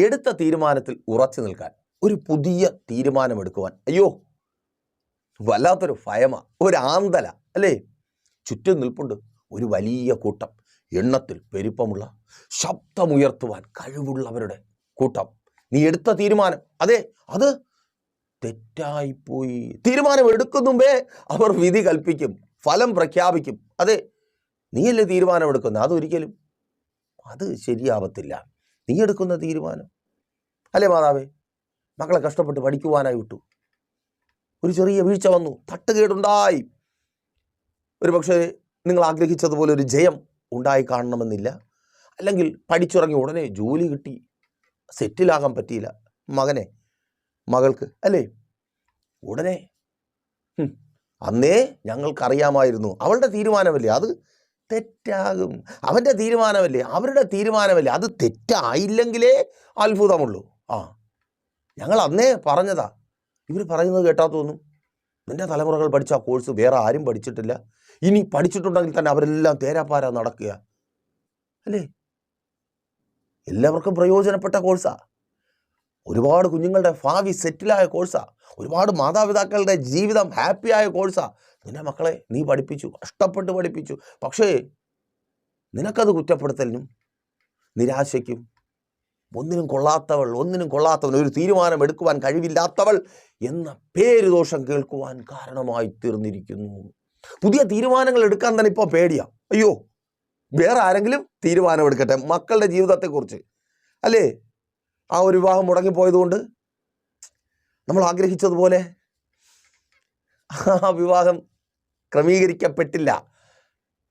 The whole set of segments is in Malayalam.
എടുത്ത തീരുമാനത്തിൽ ഉറച്ചു നിൽക്കാൻ, ഒരു പുതിയ തീരുമാനമെടുക്കുവാൻ അയ്യോ വല്ലാത്തൊരു ഭയമാ, ഒരു ആന്തല അല്ലേ. ചുറ്റും നിൽപ്പുണ്ട് ഒരു വലിയ കൂട്ടം, എണ്ണത്തിൽ പെരുപ്പമുള്ള, ശബ്ദമുയർത്തുവാൻ കഴിവുള്ളവരുടെ കൂട്ടം. നീ എടുത്ത തീരുമാനം, അതെ അത് തെറ്റായിപ്പോയി. തീരുമാനം എടുക്കും മുമ്പേ അവർ വിധി കൽപ്പിക്കും, ഫലം പ്രഖ്യാപിക്കും. അതെ, നീയല്ലേ തീരുമാനമെടുക്കുന്നത്, അതൊരിക്കലും അത് ശരിയാവത്തില്ല. നീ എടുക്കുന്ന തീരുമാനം അല്ലേ. മാതാവേ, മക്കളെ കഷ്ടപ്പെട്ട് പഠിക്കുവാനായി വിട്ടു, ഒരു ചെറിയ വീഴ്ച വന്നു, തട്ടുകേടുണ്ടായി. ഒരു പക്ഷേ നിങ്ങൾ ആഗ്രഹിച്ചതുപോലെ ഒരു ജയം ഉണ്ടായി കാണണമെന്നില്ല. അല്ലെങ്കിൽ പഠിച്ചിറങ്ങി ഉടനെ ജോലി കിട്ടി, സെറ്റിലാകാൻ പറ്റിയില്ല മകനെ മകൾക്ക് അല്ലേ. ഉടനെ അന്നേ ഞങ്ങൾക്കറിയാമായിരുന്നു, അവളുടെ തീരുമാനമല്ലേ അത് തെറ്റാകും, അവൻ്റെ തീരുമാനമല്ലേ അവരുടെ തീരുമാനമല്ലേ അത് തെറ്റായില്ലെങ്കിലേ അത്ഭുതമുള്ളൂ. ഞങ്ങൾ അന്നേ പറഞ്ഞതാ. ഇവർ പറയുന്നത് കേട്ടാ തോന്നും നിൻ്റെ തലമുറകൾ പഠിച്ച ആ കോഴ്സ് വേറെ ആരും പഠിച്ചിട്ടില്ല, ഇനി പഠിച്ചിട്ടുണ്ടെങ്കിൽ തന്നെ അവരെല്ലാം തേരാപ്പാര നടക്കുക അല്ലേ. എല്ലാവർക്കും പ്രയോജനപ്പെട്ട കോഴ്സാ, ഒരുപാട് കുഞ്ഞുങ്ങളുടെ ഭാവി സെറ്റിലായ കോഴ്സാ, ഒരുപാട് മാതാപിതാക്കളുടെ ജീവിതം ഹാപ്പിയായ കോഴ്സാ. നിന്റെ മക്കളെ നീ പഠിപ്പിച്ചു, കഷ്ടപ്പെട്ട് പഠിപ്പിച്ചു. പക്ഷേ നിനക്കത് കുറ്റപ്പെടുത്തലിനും നിരാശയ്ക്കും, ഒന്നിനും കൊള്ളാത്തവൻ, ഒരു തീരുമാനം എടുക്കുവാൻ കഴിവില്ലാത്തവൾ എന്ന പേര് ദോഷം കേൾക്കുവാൻ കാരണമായി തീർന്നിരിക്കുന്നു. പുതിയ തീരുമാനങ്ങൾ എടുക്കാൻ തന്നെ ഇപ്പോൾ പേടിയാ. അയ്യോ, വേറെ ആരെങ്കിലും തീരുമാനം എടുക്കട്ടെ മക്കളുടെ ജീവിതത്തെക്കുറിച്ച് അല്ലേ. ആ ഒരു വിവാഹം മുടങ്ങിപ്പോയതുകൊണ്ട് നമ്മൾ ആഗ്രഹിച്ചതുപോലെ ആ വിവാഹം ക്രമീകരിക്കപ്പെട്ടില്ല,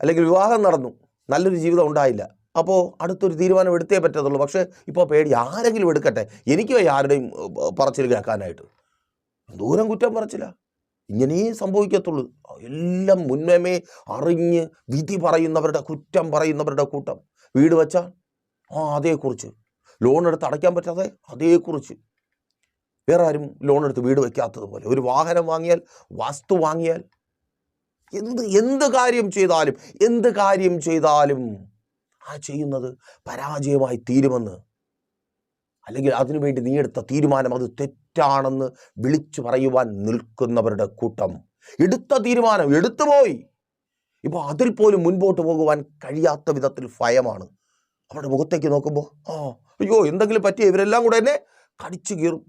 അല്ലെങ്കിൽ വിവാഹം നടന്നു, നല്ലൊരു ജീവിതം ഉണ്ടായില്ല. അപ്പോൾ അടുത്തൊരു തീരുമാനം എടുത്തേ പറ്റത്തുള്ളൂ. പക്ഷേ ഇപ്പോൾ പേടി, ആരെങ്കിലും എടുക്കട്ടെ, എനിക്ക് ആരുടെയും പറച്ചിൽ കേൾക്കാനായിട്ട്. ദൂരം കുറ്റം പറച്ചില്ല, ഇങ്ങനെയേ സംഭവിക്കത്തുള്ളൂ. എല്ലാം മുന്നമേ അറിഞ്ഞ് വിധി പറയുന്നവരുടെ, കുറ്റം പറയുന്നവരുടെ കൂട്ടം. വീട് വെച്ചാൽ അതേക്കുറിച്ച്, ലോൺ എടുത്ത് അടയ്ക്കാൻ പറ്റാതെ അതേക്കുറിച്ച്, വേറെ ആരും ലോൺ എടുത്ത് വീട് വയ്ക്കാത്തതുപോലെ, ഒരു വാഹനം വാങ്ങിയാൽ, വസ്തു വാങ്ങിയാൽ, എന്ത് കാര്യം ചെയ്താലും ആ ചെയ്യുന്നത് പരാജയമായി തീരുമെന്ന്, അല്ലെങ്കിൽ അതിനുവേണ്ടി നീ എടുത്ത തീരുമാനം അത് തെറ്റാണെന്ന് വിളിച്ചു പറയുവാൻ നിൽക്കുന്നവരുടെ കൂട്ടം. എടുത്ത തീരുമാനം എടുത്തുപോയി, ഇപ്പോൾ അതിൽ പോലും മുൻപോട്ട് പോകുവാൻ കഴിയാത്ത വിധത്തിൽ ഭയമാണ്. അവരുടെ മുഖത്തേക്ക് നോക്കുമ്പോൾ അയ്യോ എന്തെങ്കിലും പറ്റിയ ഇവരെല്ലാം കൂടെ എന്നെ കടിച്ചു കീറും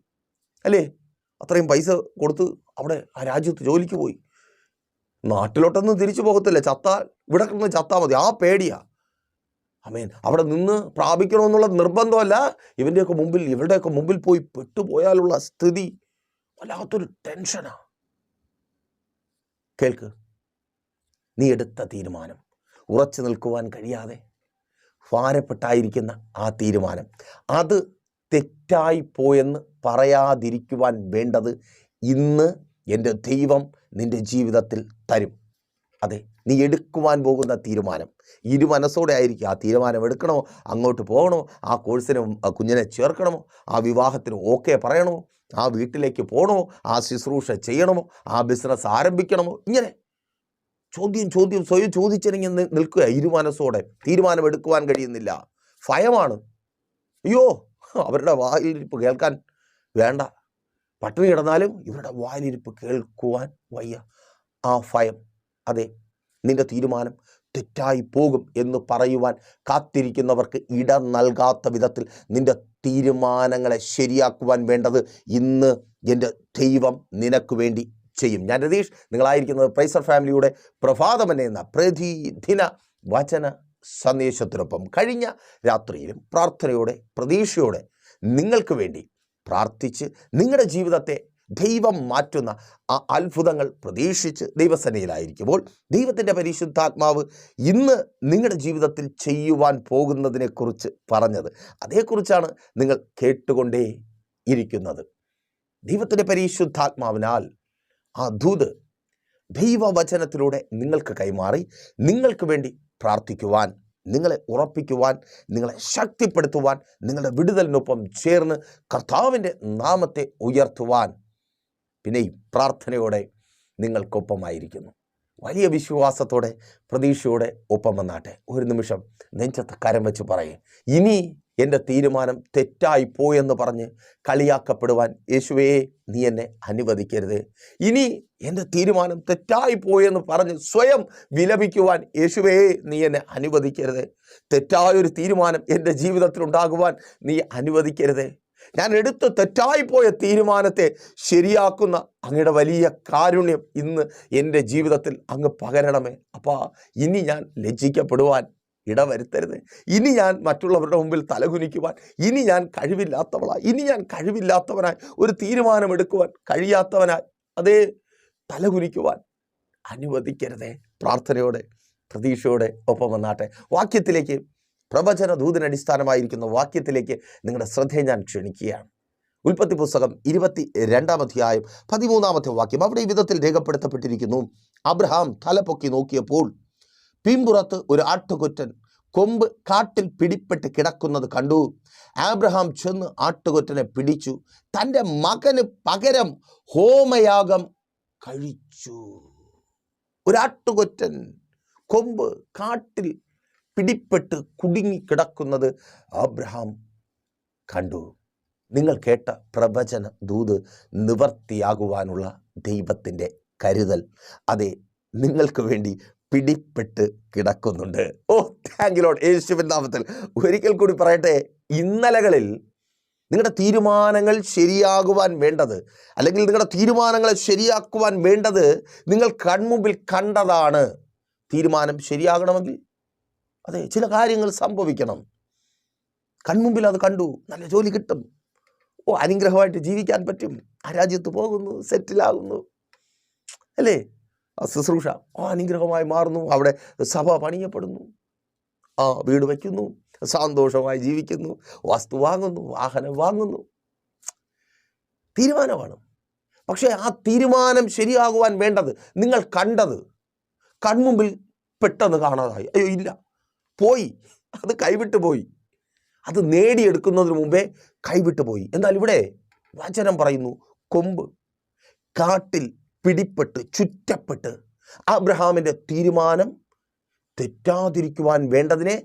അല്ലേ. അത്രയും പൈസ കൊടുത്ത് അവിടെ ആ രാജ്യത്ത് ജോലിക്ക് പോയി, നാട്ടിലോട്ടൊന്നും തിരിച്ചു പോകത്തില്ല, ഇവിടെ കിടന്ന് ചത്താൽ മതി, ആ പേടിയാ. ആമേൻ. അവിടെ നിന്ന് പ്രാപിക്കണമെന്നുള്ള നിർബന്ധമല്ല, ഇവരുടെയൊക്കെ മുമ്പിൽ പോയി പെട്ടുപോയാലുള്ള സ്ഥിതി വല്ലാത്തൊരു ടെൻഷനാ. കേൾക്ക്, നീ എടുത്ത തീരുമാനം, ഉറച്ചു നിൽക്കുവാൻ കഴിയാതെ ഭാരപ്പെട്ടായിരിക്കുന്ന ആ തീരുമാനം, അത് തെറ്റായി പോയെന്ന് പറയാതിരിക്കുവാൻ വേണ്ടത് ഇന്ന് എൻ്റെ ദൈവം നിൻ്റെ ജീവിതത്തിൽ തരും. അതെ, നീ എടുക്കുവാൻ പോകുന്ന തീരുമാനം ഇരുമനസ്സോടെ ആയിരിക്കും. ആ തീരുമാനം എടുക്കണമോ, അങ്ങോട്ട് പോകണമോ, ആ കോഴ്സിന് കുഞ്ഞിനെ ചേർക്കണമോ, ആ വിവാഹത്തിന് ഓക്കെ പറയണമോ, ആ വീട്ടിലേക്ക് പോകണമോ, ആ ശുശ്രൂഷ ചെയ്യണമോ, ആ ബിസിനസ് ആരംഭിക്കണമോ, ഇങ്ങനെ ചോദ്യം സ്വയം ചോദിച്ചിറങ്ങി നിൽക്കുക. ഇരുമനസ്സോടെ തീരുമാനമെടുക്കുവാൻ കഴിയുന്നില്ല, ഭയമാണ്. അയ്യോ, അവരുടെ വായിലിരിപ്പ് കേൾക്കാൻ വേണ്ട, പട്ടിണി കിടന്നാലും ഇവരുടെ വായിലിരിപ്പ് കേൾക്കുവാൻ വയ്യ, ആ ഭയം. അതെ, നിന്റെ തീരുമാനം തെറ്റായി പോകും എന്ന് പറയുവാൻ കാത്തിരിക്കുന്നവർക്ക് ഇടം നൽകാത്ത വിധത്തിൽ നിന്റെ തീരുമാനങ്ങളെ ശരിയാക്കുവാൻ വേണ്ടത് ഇന്ന് എൻ്റെ ദൈവം നിനക്ക് വേണ്ടി ചെയ്യും. ഞാൻ രതീഷ്, നിങ്ങളായിരിക്കുന്നത് പ്രൈസർ ഫാമിലിയുടെ പ്രഭാതമനെ എന്ന പ്രതിദിന വചന സന്ദേശത്തിനൊപ്പം. കഴിഞ്ഞ രാത്രിയിലും പ്രാർത്ഥനയോടെ, പ്രതീക്ഷയോടെ നിങ്ങൾക്ക് വേണ്ടി പ്രാർത്ഥിച്ച് നിങ്ങളുടെ ജീവിതത്തെ ദൈവം മാറ്റുന്ന ആ അത്ഭുതങ്ങൾ പ്രതീക്ഷിച്ച് ദൈവസേനയിലായിരിക്കുമ്പോൾ ദൈവത്തിൻ്റെ പരിശുദ്ധാത്മാവ് ഇന്ന് നിങ്ങളുടെ ജീവിതത്തിൽ ചെയ്യുവാൻ പോകുന്നതിനെക്കുറിച്ച് പറഞ്ഞത്, അതേക്കുറിച്ചാണ് നിങ്ങൾ കേട്ടുകൊണ്ടേ ഇരിക്കുന്നത്. ദൈവത്തിൻ്റെ പരിശുദ്ധാത്മാവിനാൽ ആ ദൂത് ദൈവവചനത്തിലൂടെ നിങ്ങൾക്ക് കൈമാറി നിങ്ങൾക്ക് വേണ്ടി പ്രാർത്ഥിക്കുവാൻ, നിങ്ങളെ ഉറപ്പിക്കുവാൻ, നിങ്ങളെ ശക്തിപ്പെടുത്തുവാൻ, നിങ്ങളുടെ വിടുതലിനൊപ്പം ചേർന്ന് കർത്താവിൻ്റെ നാമത്തെ ഉയർത്തുവാൻ പിന്നെയും പ്രാർത്ഥനയോടെ നിങ്ങൾക്കൊപ്പമായിരിക്കുന്നു. വലിയ വിശ്വാസത്തോടെ, പ്രതീക്ഷയോടെ ഒപ്പം വന്നാട്ടെ. ഒരു നിമിഷം നെഞ്ചത്ത് കരം വെച്ച് പറയും, ഇനി എൻ്റെ തീരുമാനം തെറ്റായിപ്പോയെന്ന് പറഞ്ഞ് കളിയാക്കപ്പെടുവാൻ യേശുവേ നീ എന്നെ അനുവദിക്കരുത്. ഇനി എൻ്റെ തീരുമാനം തെറ്റായിപ്പോയെന്ന് പറഞ്ഞ് സ്വയം വിലപിക്കുവാൻ യേശുവേ നീ എന്നെ അനുവദിക്കരുത്. തെറ്റായൊരു തീരുമാനം എൻ്റെ ജീവിതത്തിൽ ഉണ്ടാകുവാൻ നീ അനുവദിക്കരുത്. ഞാൻ എടുത്ത തെറ്റായിപ്പോയ തീരുമാനത്തെ ശരിയാക്കുന്ന അങ്ങയുടെ വലിയ കാരുണ്യം ഇന്ന് എൻ്റെ ജീവിതത്തിൽ അങ്ങ് പകരണമേ. അപ്പാ, ഇനി ഞാൻ ലജ്ജിക്കപ്പെടുവാൻ ഇടവരുത്തരുത്. ഇനി ഞാൻ മറ്റുള്ളവരുടെ മുമ്പിൽ തലകുനിക്കുവാൻ, ഇനി ഞാൻ കഴിവില്ലാത്തവനായി ഒരു തീരുമാനമെടുക്കുവാൻ കഴിയാത്തവനായി അതേ തലകുനിക്കുവാൻ അനുവദിക്കരുതേ. പ്രാർത്ഥനയോടെ പ്രതീക്ഷയോടെ ഒപ്പം വന്നാട്ടെ. വാക്യത്തിലേക്ക്, പ്രവചന ദൂതനടിസ്ഥാനമായിരിക്കുന്ന വാക്യത്തിലേക്ക് നിങ്ങളുടെ ശ്രദ്ധയെ ഞാൻ ക്ഷണിക്കുകയാണ്. ഉൽപ്പത്തി പുസ്തകം 22-ാം അധ്യായം 13-ാമത്തെ വാക്യം. അവിടെ ഈ വിധത്തിൽ രേഖപ്പെടുത്തപ്പെട്ടിരിക്കുന്നു: അബ്രഹാം തലപൊക്കി നോക്കിയപ്പോൾ പിമ്പുറത്ത് ഒരു ആട്ടുകൊറ്റൻ കൊമ്പ് കാട്ടിൽ പിടിപ്പെട്ട് കിടക്കുന്നത് കണ്ടു. ആബ്രഹാം ചെന്ന് ആട്ടുകൊറ്റനെ പിടിച്ചു, തൻ്റെ മകന് പകരം ഹോമയാഗം കഴിച്ചു. ഒരാട്ടുകൊറ്റൻ കൊമ്പ് കാട്ടിൽ പിടിപ്പെട്ട് കുടുങ്ങിക്കിടക്കുന്നത് അബ്രഹാം കണ്ടു. നിങ്ങൾ കേട്ട പ്രവചന ദൂത് നിവർത്തിയാകുവാനുള്ള ദൈവത്തിൻ്റെ കരുതൽ അതെ നിങ്ങൾക്ക് വേണ്ടി പിടിപ്പെട്ട് കിടക്കുന്നുണ്ട്. ഓ, താങ്ക് യു ലോർഡ്. യേശുവിൻ നാമത്തിൽ ഒരിക്കൽ കൂടി പറയട്ടെ, ഇന്നലകളിൽ നിങ്ങളുടെ തീരുമാനങ്ങൾ ശരിയാകുവാൻ വേണ്ടത്, അല്ലെങ്കിൽ നിങ്ങളുടെ തീരുമാനങ്ങളെ ശരിയാക്കുവാൻ വേണ്ടത് നിങ്ങൾ കൺമുമ്പിൽ കണ്ടതാണ്. തീരുമാനം ശരിയാകണമെങ്കിൽ അതെ ചില കാര്യങ്ങൾ സംഭവിക്കണം. കൺമുമ്പിൽ അത് കണ്ടു, നല്ല ജോലി കിട്ടും, ഓ അനുഗ്രഹമായിട്ട് ജീവിക്കാൻ പറ്റും, ആ രാജ്യത്ത് പോകുന്നു, സെറ്റിലാകുന്നു, അല്ലേ, ആ ശുശ്രൂഷ അനുഗ്രഹമായി മാറുന്നു, അവിടെ സഭ പണിയപ്പെടുന്നു, ആ വീട് വയ്ക്കുന്നു, സന്തോഷമായി ജീവിക്കുന്നു, വസ്തു വാങ്ങുന്നു, വാഹനം വാങ്ങുന്നു. തീരുമാനമാണ്. പക്ഷേ ആ തീരുമാനം ശരിയാകുവാൻ വേണ്ടത് നിങ്ങൾ കണ്ടത് കൺമുമ്പിൽ പെട്ടെന്ന് കാണാതായി. അയ്യോ ഇല്ല, പോയി, അത് കൈവിട്ടു പോയി, അത് നേടിയെടുക്കുന്നതിന് മുമ്പേ കൈവിട്ടു പോയി. എന്നാൽ ഇവിടെ വചനം പറയുന്നു, കൊമ്പ് കാട്ടിൽ പിടിപ്പെട്ട് ചുറ്റപ്പെട്ട് അബ്രഹാമിൻ്റെ തീരുമാനം തെറ്റാതിരിക്കുവാൻ വേണ്ടതിനെ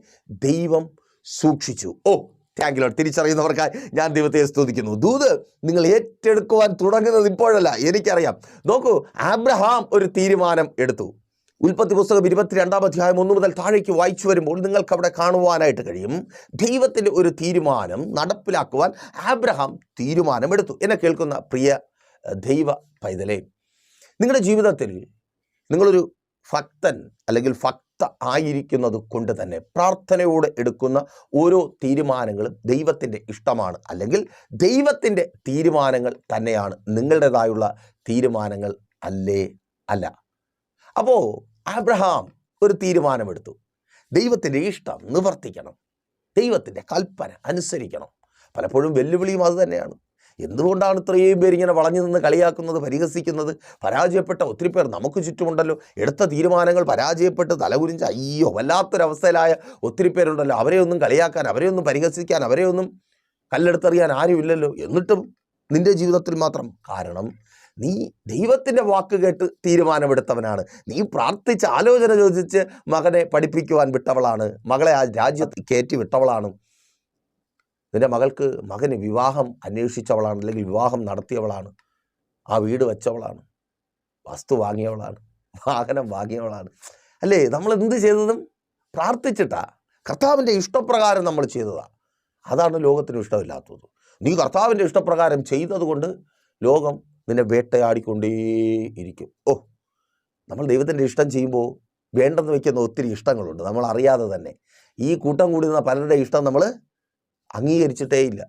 ദൈവം സൂക്ഷിച്ചു. ഓ, താങ്ക് യു ലോർഡ്. തിരിച്ചറിയുന്നവർക്കായി ഞാൻ ദൈവത്തെ സ്തുതിക്കുന്നു. ദൂത് നിങ്ങൾ ഏറ്റെടുക്കുവാൻ തുടങ്ങുന്നത് ഇപ്പോഴല്ല, എനിക്കറിയാം. നോക്കൂ, അബ്രഹാം ഒരു തീരുമാനം എടുത്തു. ഉൽപ്പത്തി പുസ്തകം 22-ാം അധ്യായം 1 മുതൽ താഴേക്ക് വായിച്ചു വരുമ്പോൾ നിങ്ങൾക്ക് അവിടെ കാണുവാനായിട്ട് കഴിയും, ദൈവത്തിൻ്റെ ഒരു തീരുമാനം നടപ്പിലാക്കുവാൻ അബ്രഹാം തീരുമാനമെടുത്തു. എന്നെ കേൾക്കുന്ന പ്രിയ ദൈവ പൈതലേ, നിങ്ങളുടെ ജീവിതത്തിൽ നിങ്ങളൊരു ഭക്തൻ അല്ലെങ്കിൽ ഭക്ത ആയിരിക്കുന്നത് കൊണ്ട് തന്നെ പ്രാർത്ഥനയോടെ എടുക്കുന്ന ഓരോ തീരുമാനങ്ങളും ദൈവത്തിൻ്റെ ഇഷ്ടമാണ്, അല്ലെങ്കിൽ ദൈവത്തിൻ്റെ തീരുമാനങ്ങൾ തന്നെയാണ്, നിങ്ങളുടേതായുള്ള തീരുമാനങ്ങൾ അല്ല. അപ്പോൾ അബ്രഹാം ഒരു തീരുമാനമെടുത്തു. ദൈവത്തിൻ്റെ ഇഷ്ടം നിവർത്തിക്കണം, ദൈവത്തിൻ്റെ കൽപ്പന അനുസരിക്കണം. പലപ്പോഴും വെല്ലുവിളിയും അത് തന്നെയാണ്. എന്തുകൊണ്ടാണ് ഇത്രയും പേര് ഇങ്ങനെ വളഞ്ഞു നിന്ന് കളിയാക്കുന്നത്, പരിഹസിക്കുന്നത്? പരാജയപ്പെട്ട ഒത്തിരി പേർ നമുക്ക് ചുറ്റുമുണ്ടല്ലോ. എടുത്ത തീരുമാനങ്ങൾ പരാജയപ്പെട്ട് തലകുനിച്ച് അയ്യോ വല്ലാത്തൊരവസ്ഥയിലായ ഒത്തിരി പേരുണ്ടല്ലോ. അവരെയൊന്നും കളിയാക്കാൻ, അവരെയൊന്നും പരിഹസിക്കാൻ, അവരെയൊന്നും കല്ലെടുത്തെറിയാൻ ആരുമില്ലല്ലോ. എന്നിട്ടും നിൻ്റെ ജീവിതത്തിൽ മാത്രം. കാരണം നീ ദൈവത്തിൻ്റെ വാക്ക് കേട്ട് തീരുമാനമെടുത്തവനാണ്. നീ പ്രാർത്ഥിച്ച് ആലോചന ചോദിച്ച് മകനെ പഠിപ്പിക്കുവാൻ വിട്ടവളാണ്, മകളെ ആ രാജ്യത്ത് കയറ്റി വിട്ടവളാണ്, നിൻ്റെ മകന് വിവാഹം അന്വേഷിച്ചവളാണ്, അല്ലെങ്കിൽ വിവാഹം നടത്തിയവളാണ്, ആ വീട് വെച്ചവളാണ്, വസ്തു വാങ്ങിയവളാണ്, വാഹനം വാങ്ങിയവളാണ്. അല്ലേ, നമ്മൾ എന്ത് ചെയ്തതും പ്രാർത്ഥിച്ചിട്ടാ, കർത്താവിൻ്റെ ഇഷ്ടപ്രകാരം നമ്മൾ ചെയ്തതാണ്. അതാണ് ലോകത്തിന് ഇഷ്ടമില്ലാത്തത്. നീ കർത്താവിൻ്റെ ഇഷ്ടപ്രകാരം ചെയ്തതുകൊണ്ട് ലോകം നിന്നെ വേട്ടയാടിക്കൊണ്ടേയിരിക്കും. ഓ, നമ്മൾ ദൈവത്തിൻ്റെ ഇഷ്ടം ചെയ്യുമ്പോൾ വേണ്ടെന്ന് വയ്ക്കുന്ന ഒത്തിരി ഇഷ്ടങ്ങളുണ്ട്, നമ്മൾ അറിയാതെ തന്നെ. ഈ കൂട്ടം കൂടുന്ന പലരുടെ ഇഷ്ടം നമ്മൾ അംഗീകരിച്ചിട്ടേയില്ല.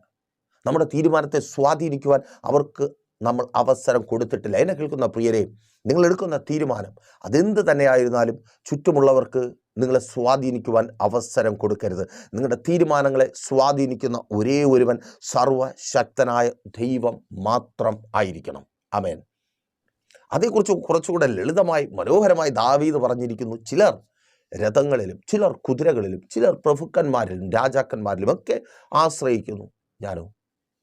നമ്മുടെ തീരുമാനത്തെ സ്വാധീനിക്കുവാൻ അവർക്ക് നമ്മൾ അവസരം കൊടുത്തിട്ടില്ല. എന്നെ കേൾക്കുന്ന പ്രിയരെ, നിങ്ങൾ എടുക്കുന്ന തീരുമാനം അതെന്ത് തന്നെയായിരുന്നാലും ചുറ്റുമുള്ളവർക്ക് നിങ്ങളെ സ്വാധീനിക്കുവാൻ അവസരം കൊടുക്കരുത്. നിങ്ങളുടെ തീരുമാനങ്ങളെ സ്വാധീനിക്കുന്ന ഒരേ ഒരുവൻ സർവശക്തനായ ദൈവം മാത്രം ആയിരിക്കണം. ആമേൻ. അതേക്കുറിച്ച് കുറച്ചുകൂടെ ലളിതമായി മനോഹരമായി ദാവീദ് പറഞ്ഞിരിക്കുന്നു. ചിലർ രഥങ്ങളിലും, ചിലർ കുതിരകളിലും, ചിലർ പ്രഭുക്കന്മാരിലും രാജാക്കന്മാരിലും ഒക്കെ ആശ്രയിക്കുന്നു, ഞാനോ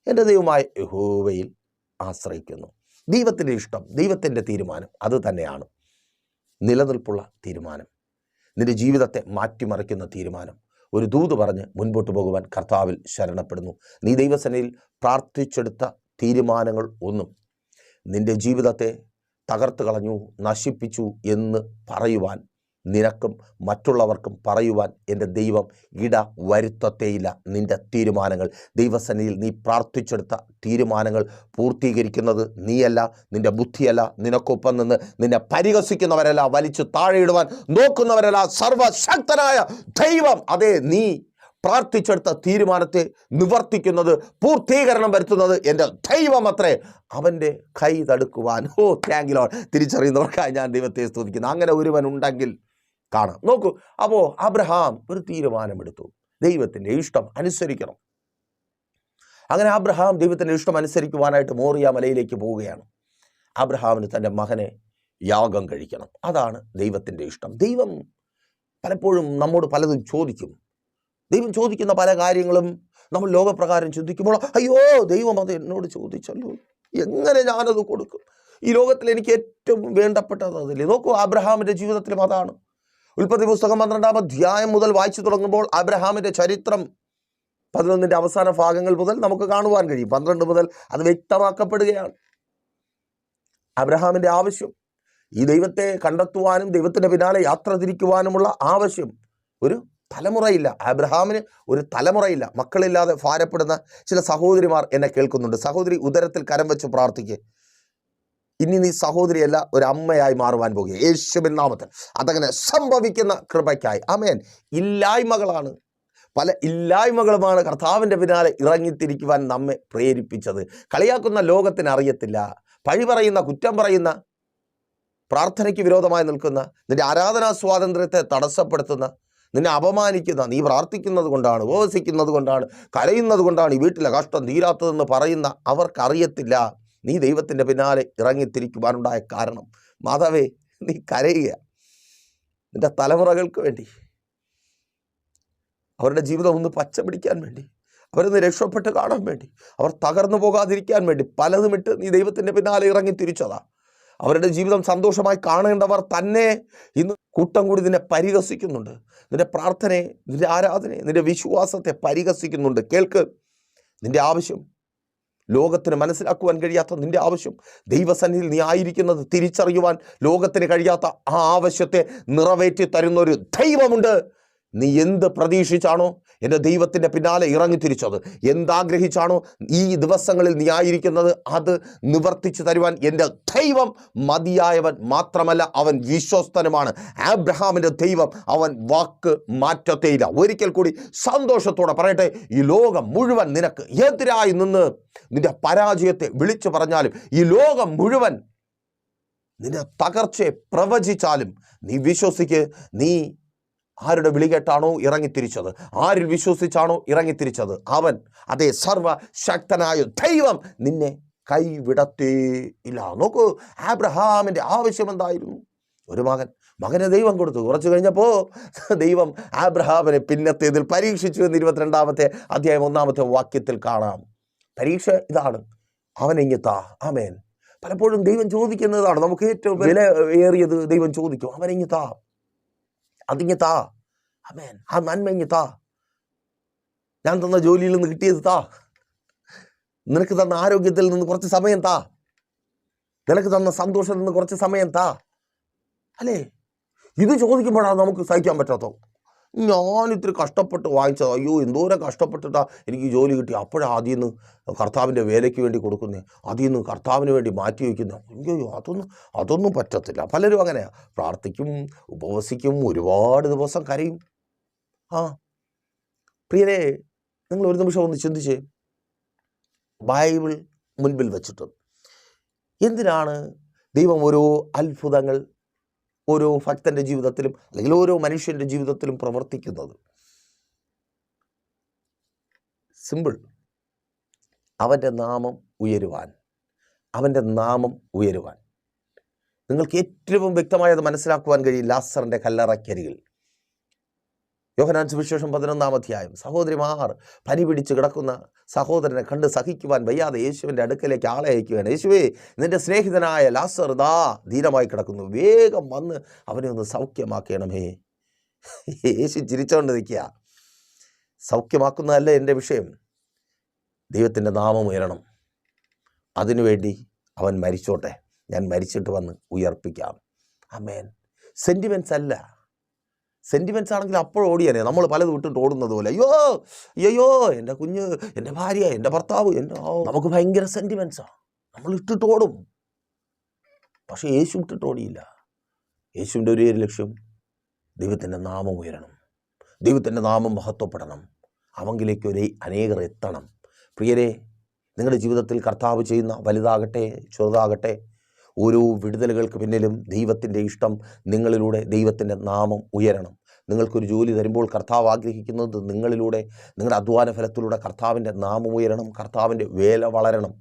എൻ്റെ ദൈവമായ യഹോവയിൽ ആശ്രയിക്കുന്നു. ദൈവത്തിൻ്റെ ഇഷ്ടം, ദൈവത്തിൻ്റെ തീരുമാനം അത് തന്നെയാണ് നിലനിൽപ്പുള്ള തീരുമാനം, നിൻ്റെ ജീവിതത്തെ മാറ്റിമറിക്കുന്ന തീരുമാനം, ഒരു ദൂത് പറഞ്ഞ് മുൻപോട്ട് പോകുവാൻ കർത്താവിൽ ശരണപ്പെടുന്നു. നീ ദൈവസന്നിധിയിൽ പ്രാർത്ഥിച്ചെടുത്ത തീരുമാനങ്ങൾ ഒന്നും നിൻ്റെ ജീവിതത്തെ തകർത്ത് കളഞ്ഞു, നശിപ്പിച്ചു എന്ന് പറയുവാൻ നിനക്കും മറ്റുള്ളവർക്കും പറയുവാൻ എൻ്റെ ദൈവം ഇട വരുത്തത്തേയില്ല. നിൻ്റെ തീരുമാനങ്ങൾ ദൈവസന്നിധിയിൽ നീ പ്രാർത്ഥിച്ചെടുത്ത തീരുമാനങ്ങൾ പൂർത്തീകരിക്കുന്നത് നീയല്ല, നിൻ്റെ ബുദ്ധിയല്ല. നിനക്കൊപ്പം നിന്ന് നിന്നെ പരിഹസിക്കുന്നവരല്ല, വലിച്ചു താഴെയിടുവാൻ നോക്കുന്നവരല്ല, സർവശക്തനായ ദൈവം. അതേ, നീ പ്രാർത്ഥിച്ചെടുത്ത തീരുമാനത്തെ നിവർത്തിക്കുന്നത്, പൂർത്തീകരണം വരുത്തുന്നത് എൻ്റെ ദൈവം അത്രേ. അവൻ്റെ കൈ തടുക്കുവാൻ താങ്ക് യു ലോർഡ് തിരിച്ചറിയുന്നവർക്കായി ഞാൻ ദൈവത്തെ സ്തുതിക്കുന്നു. അങ്ങനെ ഒരുവൻ ഉണ്ടെങ്കിൽ കാണാം. നോക്കൂ, അപ്പോൾ അബ്രഹാം ഒരു തീരുമാനമെടുത്തു, ദൈവത്തിൻ്റെ ഇഷ്ടം അനുസരിക്കണം. അങ്ങനെ അബ്രഹാം ദൈവത്തിൻ്റെ ഇഷ്ടം അനുസരിക്കുവാനായിട്ട് മോറിയ മലയിലേക്ക് പോവുകയാണ്. അബ്രഹാമിന് തൻ്റെ മകനെ യാഗം കഴിക്കണം. അതാണ് ദൈവത്തിൻ്റെ ഇഷ്ടം. ദൈവം പലപ്പോഴും നമ്മോട് പലതും ചോദിക്കും. ദൈവം ചോദിക്കുന്ന പല കാര്യങ്ങളും നമ്മൾ ലോകപ്രകാരം ചിന്തിക്കുമ്പോൾ, അയ്യോ ദൈവം അത് എന്നോട് ചോദിച്ചല്ലോ, എങ്ങനെ ഞാനത് കൊടുക്കും? ഈ ലോകത്തിൽ എനിക്ക് ഏറ്റവും വേണ്ടപ്പെട്ടത് അതില്ലേ. നോക്കൂ, അബ്രഹാമിൻ്റെ ജീവിതത്തിലും അതാണ്. ഉൽപ്പത്തി പുസ്തകം 12-ാം അധ്യായം മുതൽ വായിച്ചു തുടങ്ങുമ്പോൾ അബ്രഹാമിൻ്റെ ചരിത്രം 11 അവസാന ഭാഗങ്ങൾ മുതൽ നമുക്ക് കാണുവാൻ കഴിയും. 12 മുതൽ അത് വ്യക്തമാക്കപ്പെടുകയാണ്. അബ്രഹാമിൻ്റെ ആവശ്യം, ഈ ദൈവത്തെ കണ്ടെത്തുവാനും ദൈവത്തിൻ്റെ പിന്നാലെ യാത്ര തിരിക്കുവാനുമുള്ള ആവശ്യം. ഒരു തലമുറയില്ല അബ്രഹാമിന്, ഒരു തലമുറയില്ല. മക്കളില്ലാതെ ഭാരപ്പെടുന്ന ചില സഹോദരിമാർ എന്നെ കേൾക്കുന്നുണ്ട്. സഹോദരി, ഉദരത്തിൽ കരം വെച്ച് പ്രാർത്ഥിക്കുക. ഇനി നീ സഹോദരിയല്ല, ഒരു അമ്മയായി മാറുവാൻ പോകുക യേശുവിൻ നാമത്തിൽ. അതങ്ങനെ സംഭവിക്കുന്ന കൃപയ്ക്കായി ആമേൻ. ഇല്ലായ്മകളാണ്, പല ഇല്ലായ്മകളുമാണ് കർത്താവിൻ്റെ പിന്നാലെ ഇറങ്ങിത്തിരിക്കുവാൻ നമ്മെ പ്രേരിപ്പിച്ചത്. കളിയാക്കുന്ന ലോകത്തിന് അറിയത്തില്ല, പഴി പറയുന്ന, കുറ്റം പറയുന്ന, പ്രാർത്ഥനയ്ക്ക് വിരോധമായി നിൽക്കുന്ന, നിന്റെ ആരാധനാ സ്വാതന്ത്ര്യത്തെ തടസ്സപ്പെടുത്തുന്ന, നിന്നെ അപമാനിക്കുന്ന, നീ പ്രാർത്ഥിക്കുന്നത് കൊണ്ടാണ്, ഉപവസിക്കുന്നത് കൊണ്ടാണ്, കരയുന്നത് കൊണ്ടാണ് ഈ വീട്ടിലെ കഷ്ടം തീരാത്തതെന്ന് പറയുന്ന അവർക്കറിയത്തില്ല നീ ദൈവത്തിൻ്റെ പിന്നാലെ ഇറങ്ങിത്തിരിക്കുവാനുണ്ടായ കാരണം. മാതാവേ, നീ കരയുക നിൻ്റെ തലമുറകൾക്ക് വേണ്ടി, അവരുടെ ജീവിതം ഒന്ന് പച്ച പിടിക്കാൻ വേണ്ടി, അവരൊന്ന് രക്ഷപ്പെട്ട് കാണാൻ വേണ്ടി, അവർ തകർന്നു പോകാതിരിക്കാൻ വേണ്ടി പലതുമിട്ട് നീ ദൈവത്തിൻ്റെ പിന്നാലെ ഇറങ്ങിത്തിരിച്ചതാ. അവരുടെ ജീവിതം സന്തോഷമായി കാണേണ്ടവർ തന്നെ ഇന്ന് കൂട്ടം കൂടി നിന്നെ പരിഹസിക്കുന്നുണ്ട്. നിന്റെ പ്രാർത്ഥനയെ, നിന്റെ ആരാധനയെ, നിന്റെ വിശ്വാസത്തെ പരിഹസിക്കുന്നുണ്ട്. കേൾക്ക്, നിന്റെ ആവശ്യം ലോകത്തിന് മനസ്സിലാക്കുവാൻ കഴിയാത്ത നിന്റെ ആവശ്യം, ദൈവസന്നിധിയിൽ നീ ആയിരിക്കുന്നത് തിരിച്ചറിയുവാൻ ലോകത്തിന് കഴിയാത്ത ആ ആവശ്യത്തെ നിറവേറ്റി തരുന്ന ഒരു ദൈവമുണ്ട്. നീ എന്ത് പ്രതീക്ഷിച്ചാണോ എൻ്റെ ദൈവത്തിൻ്റെ പിന്നാലെ ഇറങ്ങിത്തിരിച്ചത്, എന്താഗ്രഹിച്ചാണോ ഈ ദിവസങ്ങളിൽ നീ ആയിരിക്കുന്നത്, അത് നിവർത്തിച്ചു തരുവാൻ എൻ്റെ ദൈവം മതിയായവൻ മാത്രമല്ല, അവൻ വിശ്വസ്തനുമാണ്. അബ്രഹാമിൻ്റെ ദൈവം, അവൻ വാക്ക് മാറ്റത്തേയില്ല. ഒരിക്കൽ കൂടി സന്തോഷത്തോടെ പറയട്ടെ, ഈ ലോകം മുഴുവൻ നിനക്ക് എതിരായി നിന്ന് നിന്റെ പരാജയത്തെ വിളിച്ചു പറഞ്ഞാലും, ഈ ലോകം മുഴുവൻ നിന്റെ തകർച്ചയെ പ്രവചിച്ചാലും നീ വിശ്വസിക്ക്. നീ ആരുടെ വിളി കേട്ടാണോ ഇറങ്ങിത്തിരിച്ചത്, ആരിൽ വിശ്വസിച്ചാണോ ഇറങ്ങിത്തിരിച്ചത്, അവൻ, അതേ സർവശക്തനായ ദൈവം നിന്നെ കൈവിടത്തേയില്ല. നോക്കൂ, ആബ്രഹാമിൻ്റെ ആവശ്യം എന്തായിരുന്നു? ഒരു മകനെ ദൈവം കൊടുത്തു. കുറച്ച് കഴിഞ്ഞപ്പോൾ ദൈവം ആബ്രഹാമിനെ പിന്നത്തേതിൽ പരീക്ഷിച്ചു എന്ന് 22-ാമത്തെ അധ്യായം 1-ാമത്തെ വാക്യത്തിൽ കാണാം. പരീക്ഷ ഇതാണ്, അവനെങ്ങിത്താ. ആമേൻ. പലപ്പോഴും ദൈവം ചോദിക്കുന്നതാണ്, നമുക്ക് ഏറ്റവും വില ഏറിയത് ദൈവം ചോദിക്കും, അവനെങ്ങിത്താ, അതിങ്ങിത്താ. ആമേൻ. ആ നന്മ ഇങ്ങിത്താ, ഞാൻ തന്ന ജോലിയിൽ നിന്ന് കിട്ടിയത് താ, നിനക്ക് തന്ന ആരോഗ്യത്തിൽ നിന്ന് കുറച്ച് സമയം താ, നിനക്ക് തന്ന സന്തോഷത്തിൽ നിന്ന് കുറച്ച് സമയം താ. അല്ലേ? ഇത് ചോദിക്കുമ്പോഴാണ് നമുക്ക് സഹിക്കാൻ പറ്റാത്തോ. ഞാനിത്തിരി കഷ്ടപ്പെട്ട് വാങ്ങിച്ചത്, അയ്യോ എന്തോരം കഷ്ടപ്പെട്ടിട്ടാ എനിക്ക് ജോലി കിട്ടി, അപ്പോഴാണ് അതിൽ നിന്ന് കർത്താവിൻ്റെ വേലയ്ക്ക് വേണ്ടി കൊടുക്കുന്നത്, അതിൽ നിന്ന് കർത്താവിന് വേണ്ടി മാറ്റി വയ്ക്കുന്നത്. അയ്യോ അതൊന്നും പറ്റത്തില്ല. പലരും അങ്ങനെയാണ്, പ്രാർത്ഥിക്കും, ഉപവസിക്കും, ഒരുപാട് ദിവസം കരയും. പ്രിയരെ, നിങ്ങൾ ഒരു നിമിഷം ഒന്ന് ചിന്തിച്ചേ, ബൈബിൾ മുൻപിൽ വെച്ചിട്ട് എന്തിനാണ് ദൈവം ഓരോ അത്ഭുതങ്ങൾ ഓരോ ഭക്തൻ്റെ ജീവിതത്തിലും അല്ലെങ്കിൽ ഓരോ മനുഷ്യൻ്റെ ജീവിതത്തിലും പ്രവർത്തിക്കുന്നത്? സിമ്പിൾ, അവൻ്റെ നാമം ഉയരുവാൻ, അവൻ്റെ നാമം ഉയരുവാൻ. നിങ്ങൾക്ക് ഏറ്റവും വ്യക്തമായത് മനസ്സിലാക്കുവാൻ കഴിയും. ലാസറിൻ്റെ കല്ലറയ്ക്കരികിൽ യോഹന്നാൻ സുവിശേഷം 11-ാം അധ്യായം, സഹോദരിമാർ പനി പിടിച്ച് കിടക്കുന്ന സഹോദരനെ കണ്ട് സഹിക്കുവാൻ വയ്യാതെ യേശുവിൻ്റെ അടുക്കലേക്ക് ആളെ അയക്കുകയാണ്. യേശുവേ, നിൻ്റെ സ്നേഹിതനായ ലാസർ ദാ ധീരമായി കിടക്കുന്നു, വേഗം വന്ന് അവനെ ഒന്ന് സൗഖ്യമാക്കണമേ. യേശു ചിരിച്ചുകൊണ്ട് നിൽക്കുക. സൗഖ്യമാക്കുന്നതല്ല എൻ്റെ വിഷയം. ദൈവത്തിൻ്റെ നാമം ഉയരണം. അതിനുവേണ്ടി അവൻ മരിച്ചോട്ടെ, ഞാൻ മരിച്ചിട്ട് വന്ന് ഉയർപ്പിക്കാം. ആമേൻ. സെൻറ്റിമെൻറ്റ്സ് അല്ല. സെൻറ്റിമെൻറ്റ്സ് ആണെങ്കിൽ അപ്പോൾ ഓടിയാനേ, നമ്മൾ പലത് വിട്ടിട്ട് ഓടുന്നത് പോലെ. അയ്യോ അയ്യോ, എൻ്റെ കുഞ്ഞ്, എൻ്റെ ഭാര്യ, എൻ്റെ ഭർത്താവ്, നമുക്ക് ഭയങ്കര സെൻറ്റിമെൻറ്റ്സാണ്, നമ്മൾ ഇട്ടിട്ട് ഓടും. പക്ഷേ യേശു ഇട്ടിട്ട് ഓടിയില്ല. യേശുവിൻ്റെ ഒരേ ലക്ഷ്യം ദൈവത്തിൻ്റെ നാമം ഉയരണം, ദൈവത്തിൻ്റെ നാമം മഹത്വപ്പെടണം, അവങ്കിലേക്ക് അനേകർ എത്തണം. പ്രിയരെ, നിങ്ങളുടെ ജീവിതത്തിൽ കർത്താവ് ചെയ്യുന്ന വലുതാകട്ടെ ചെറുതാകട്ടെ, ഓരോ വിടുതലുകൾക്ക് പിന്നിലും ദൈവത്തിൻ്റെ ഇഷ്ടം നിങ്ങളിലൂടെ ദൈവത്തിൻ്റെ നാമം ഉയരണം. നിങ്ങൾക്കൊരു ജോലി തരുമ്പോൾ കർത്താവ് ആഗ്രഹിക്കുന്നത് നിങ്ങളിലൂടെ, നിങ്ങളുടെ അധ്വാന ഫലത്തിലൂടെ കർത്താവിൻ്റെ നാമം ഉയരണം, കർത്താവിൻ്റെ വേല വളരണം.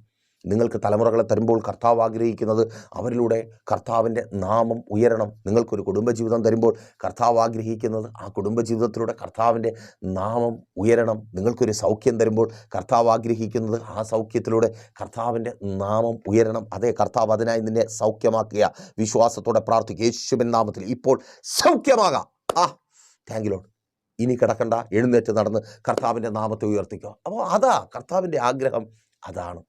നിങ്ങൾക്ക് തലമുറകളെ തരുമ്പോൾ കർത്താവ് ആഗ്രഹിക്കുന്നത് അവരിലൂടെ കർത്താവിൻ്റെ നാമം ഉയരണം. നിങ്ങൾക്കൊരു കുടുംബജീവിതം തരുമ്പോൾ കർത്താവ് ആഗ്രഹിക്കുന്നത് ആ കുടുംബജീവിതത്തിലൂടെ കർത്താവിൻ്റെ നാമം ഉയരണം. നിങ്ങൾക്കൊരു സൗഖ്യം തരുമ്പോൾ കർത്താവ് ആഗ്രഹിക്കുന്നത് ആ സൗഖ്യത്തിലൂടെ കർത്താവിൻ്റെ നാമം ഉയരണം. അതേ, കർത്താവ് അതിനായി നിന്നെ സൗഖ്യമാക്കുക. വിശ്വാസത്തോടെ പ്രാർത്ഥിക്കുക, യേശുവിൻ നാമത്തിൽ ഇപ്പോൾ സൗഖ്യമാകാം. Thank you Lord. ഇനി കിടക്കണ്ട, എഴുന്നേറ്റ് നടന്ന് കർത്താവിൻ്റെ നാമത്തെ ഉയർത്തിക്കുക. അപ്പോൾ അതാ കർത്താവിൻ്റെ ആഗ്രഹം, അതാണ്.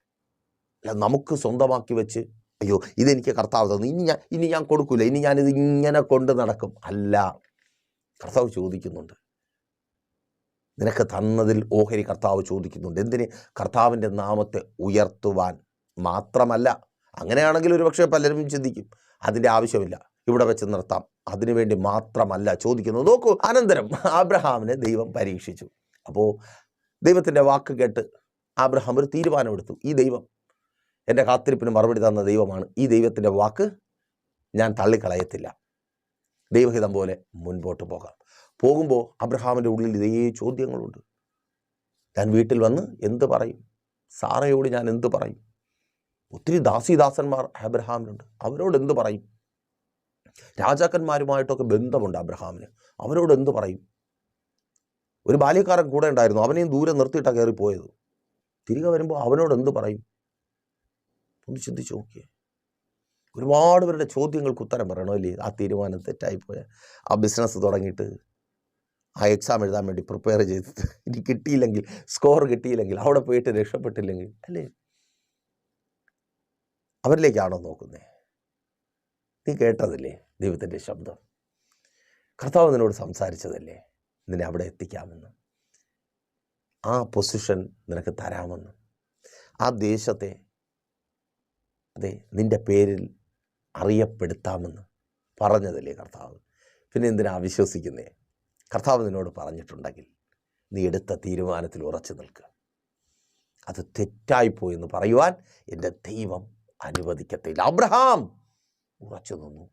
അല്ല നമുക്ക് സ്വന്തമാക്കി വെച്ച് അയ്യോ ഇതെനിക്ക് കർത്താവ് തന്നു, ഇനി ഞാൻ കൊടുക്കില്ല, ഇനി ഞാനിത് ഇങ്ങനെ കൊണ്ട് നടക്കും. അല്ല, കർത്താവ് ചോദിക്കുന്നുണ്ട്. നിനക്ക് തന്നതിൽ ഓഹരി കർത്താവ് ചോദിക്കുന്നുണ്ട്. എന്തിന്? കർത്താവിൻ്റെ നാമത്തെ ഉയർത്തുവാൻ മാത്രമല്ല. അങ്ങനെയാണെങ്കിൽ ഒരുപക്ഷെ പലരും ചിന്തിക്കും അതിൻ്റെ ആവശ്യമില്ല, ഇവിടെ വെച്ച് നിർത്താം. അതിനുവേണ്ടി മാത്രമല്ല ചോദിക്കുന്നത്. നോക്കൂ, അനന്തരം ആബ്രഹാമിനെ ദൈവം പരീക്ഷിച്ചു. അപ്പോൾ ദൈവത്തിൻ്റെ വാക്ക് കേട്ട് ആബ്രഹാം ഒരു തീരുമാനമെടുത്തു. ഈ ദൈവം എൻ്റെ കാത്തിരിപ്പിന് മറുപടി തന്ന ദൈവമാണ്, ഈ ദൈവത്തിൻ്റെ വാക്ക് ഞാൻ തള്ളിക്കളയത്തില്ല. ദൈവഹിതം പോലെ മുൻപോട്ട് പോകാം. പോകുമ്പോൾ അബ്രഹാമിൻ്റെ ഉള്ളിൽ ഇതേ ചോദ്യങ്ങളുണ്ട്. ഞാൻ വീട്ടിൽ വന്ന് എന്ത് പറയും? സാറയോട് ഞാൻ എന്ത് പറയും? ഒത്തിരി ദാസീദാസന്മാർ അബ്രഹാമിനുണ്ട്, അവരോട് എന്ത് പറയും? രാജാക്കന്മാരുമായിട്ടൊക്കെ ബന്ധമുണ്ട് അബ്രഹാമിന്, അവരോട് എന്ത് പറയും? ഒരു ബാല്യക്കാരൻ കൂടെ ഉണ്ടായിരുന്നു, അവനെയും ദൂരെ നിർത്തിയിട്ടാണ് കയറിപ്പോയത്. തിരികെ വരുമ്പോൾ അവനോട് എന്ത് പറയും? ഒന്ന് ചിന്തിച്ച് നോക്കിയേ. ഒരുപാട് പേരുടെ ചോദ്യങ്ങൾക്ക് ഉത്തരം പറയണമല്ലേ? ആ തീരുമാനം തെറ്റായിപ്പോയ, ആ ബിസിനസ് തുടങ്ങിയിട്ട്, ആ എക്സാം എഴുതാൻ വേണ്ടി പ്രിപ്പയർ ചെയ്തിട്ട് ഇനി കിട്ടിയില്ലെങ്കിൽ, സ്കോർ കിട്ടിയില്ലെങ്കിൽ, അവിടെ പോയിട്ട് രക്ഷപ്പെട്ടില്ലെങ്കിൽ, അല്ലേ? അവരിലേക്കാണോ നോക്കുന്നേ? നീ കേട്ടതല്ലേ ദൈവത്തിൻ്റെ ശബ്ദം? കർത്താവ് നിന്നോട് സംസാരിച്ചതല്ലേ നിന്നെ അവിടെ എത്തിക്കാമെന്ന്, ആ പൊസിഷൻ നിനക്ക് തരാമെന്ന്, ആ ദേശത്തെ അതെ നിൻ്റെ പേരിൽ അറിയപ്പെടുത്താമെന്ന് പറഞ്ഞതല്ലേ കർത്താവ്? പിന്നെ എന്തിനാ അവിശ്വസിക്കുന്നേ? കർത്താവ് നിന്നോട് പറഞ്ഞിട്ടുണ്ടെങ്കിൽ നീ എടുത്ത തീരുമാനത്തിൽ ഉറച്ചു നിൽക്കുക. അത് തെറ്റായിപ്പോയെന്ന് പറയുവാൻ എൻ്റെ ദൈവം അനുവദിക്കത്തില്ല. അബ്രഹാം ഉറച്ചു നിന്നു.